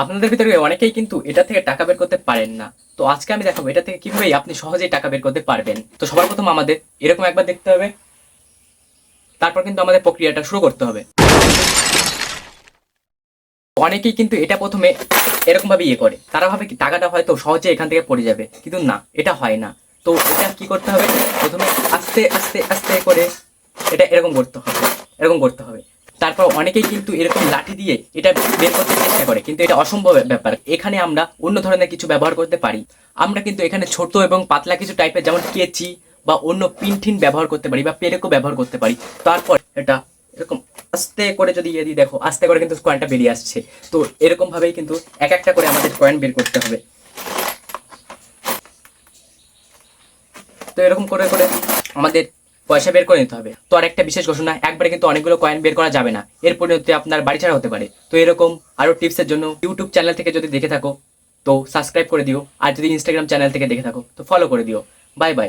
আপনাদের ভিতরে অনেকেই কিন্তু এটা থেকে টাকা বের করতে পারেন না। তো আজকে আমি দেখাবো এটা থেকে কিভাবে আপনি সহজেই টাকা বের করতে পারবেন। তো সবার প্রথম আমাদের এরকম একবার দেখতে হবে, তারপর কিন্তু আমাদের প্রক্রিয়াটা শুরু করতে হবে। অনেকেই কিন্তু এটা প্রথমে এরকম ভাবে করে, তারা ভাবে কি টাকাটা হয়তো সহজে এখান থেকে পড়ে যাবে, কিন্তু না, এটা হয় না। তো এটা কি করতে হবে, প্রথমে আস্তে আস্তে আস্তে করে এটা এরকম করতে হবে, এরকম করতে হবে। তারপর অনেকেই কিন্তু এরকম লাঠি দিয়ে এটা বের করতে চেষ্টা করে, কিন্তু এটা অসম্ভব ব্যাপার। এখানে আমরা অন্য ধরনের কিছু ব্যবহার করতে পারি। আমরা কিন্তু এখানে ছোট এবং পাতলা কিছু টাইপের, যেমন কেচি বা অন্য পিন ঠিন ব্যবহার করতে পারি, বা পেরেকও ব্যবহার করতে পারি। তারপর এটা এরকম আস্তে করে যদি দিই, দেখো আস্তে করে কিন্তু কয়েনটা বেরিয়ে আসছে। তো এরকম ভাবেই কিন্তু এক একটা করে আমাদের কয়েন বের করতে হবে। তো এরকম করে করে আমাদের পয়সা বের করে নিতে হবে। তো আর একটা বিশেষ ঘোষণা, একবারে কিন্তু অনেকগুলো কয়েন বের করা যাবে না, এর পরিণতি আপনার বাড়ি ছাড়া হতে পারে। তো এরকম আরো টিপসের জন্য ইউটিউব চ্যানেল থেকে যদি দেখে থাকো তো সাবস্ক্রাইব করে দিও, আর যদি ইনস্টাগ্রাম চ্যানেল থেকে দেখে থাকো তো ফলো করে দিও। Bye bye.